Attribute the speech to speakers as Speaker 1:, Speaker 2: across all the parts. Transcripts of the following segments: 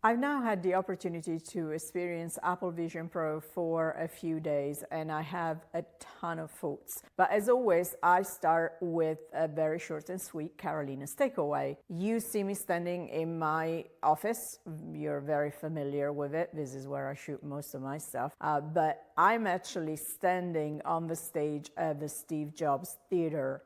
Speaker 1: I've now had the opportunity to experience Apple Vision Pro for a few days, and I have a ton of thoughts. But as always, I start with a very short and sweet Carolina's takeaway. You see me standing in my office. You're very familiar with it. This is where I shoot most of my stuff. But I'm actually standing on the stage at the Steve Jobs Theater.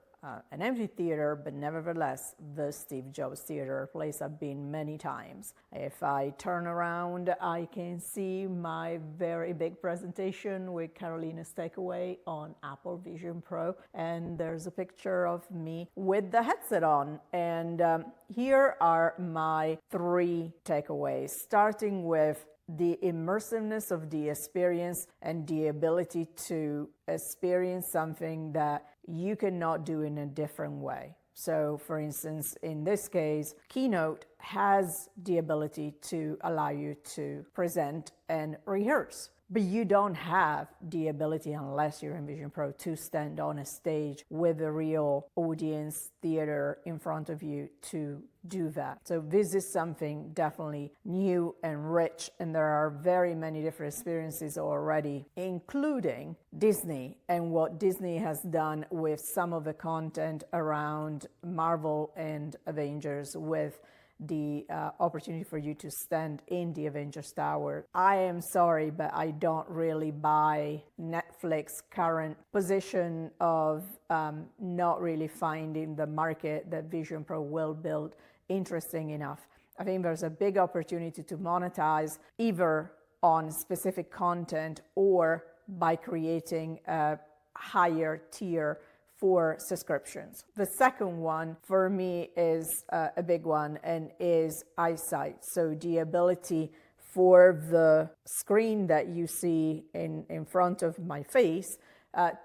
Speaker 1: An empty theater, but nevertheless, the Steve Jobs Theater, a place I've been many times. If I turn around, I can see my very big presentation with Carolina's takeaway on Apple Vision Pro, and there's a picture of me with the headset on. And here are my 3 takeaways, starting with the immersiveness of the experience and the ability to experience something that you cannot do in a different way. So, for instance, in this case, Keynote has the ability to allow you to present and rehearse. But you don't have the ability, unless you're in Vision Pro, to stand on a stage with a real audience theater in front of you to do that. So this is something definitely new and rich, and there are very many different experiences already, including Disney and what Disney has done with some of the content around Marvel and Avengers, with the opportunity for you to stand in the Avengers Tower. I am sorry, but I don't really buy Netflix's current position of not really finding the market that Vision Pro will build interesting enough. I think there's a big opportunity to monetize either on specific content or by creating a higher tier for subscriptions. The second one for me is a big one, and is eyesight. So the ability for the screen that you see in front of my face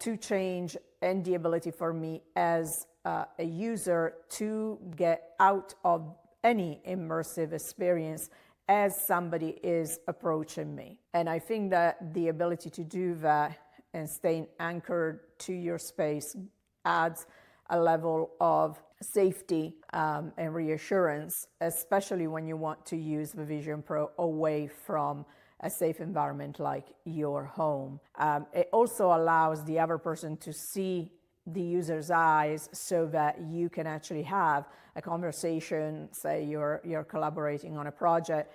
Speaker 1: to change, and the ability for me as a user to get out of any immersive experience as somebody is approaching me. And I think that the ability to do that and staying anchored to your space adds a level of safety and reassurance, especially when you want to use the Vision Pro away from a safe environment like your home. It also allows the other person to see the user's eyes, so that you can actually have a conversation. Say you're collaborating on a project,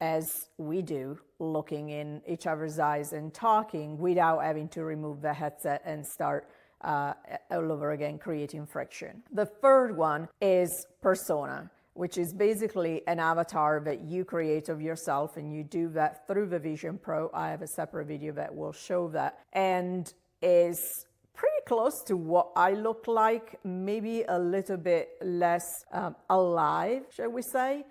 Speaker 1: as we do, looking in each other's eyes and talking without having to remove the headset and start all over again, creating friction. The third one is persona, which is basically an avatar that you create of yourself, and you do that through the Vision Pro. I have a separate video that will show that, and is pretty close to what I look like, maybe a little bit less alive, shall we say.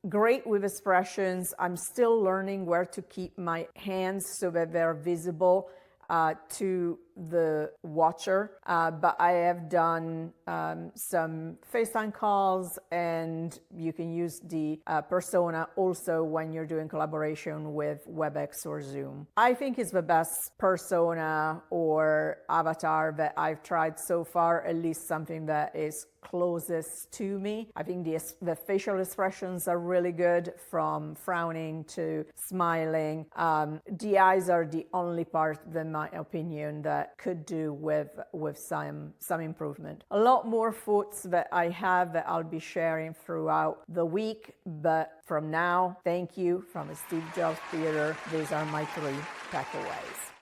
Speaker 1: Great with expressions. I'm still learning where to keep my hands so that they're visible to the watcher, but I have done some FaceTime calls, and you can use the persona also when you're doing collaboration with WebEx or Zoom. I think it's the best persona or avatar that I've tried so far, at least something that is closest to me. I think the facial expressions are really good, from frowning to smiling. The eyes are the only part, in my opinion, that could do with some improvement. A lot more thoughts that I have that I'll be sharing throughout the week, but from now, thank you from the Steve Jobs Theater. These are my 3 takeaways.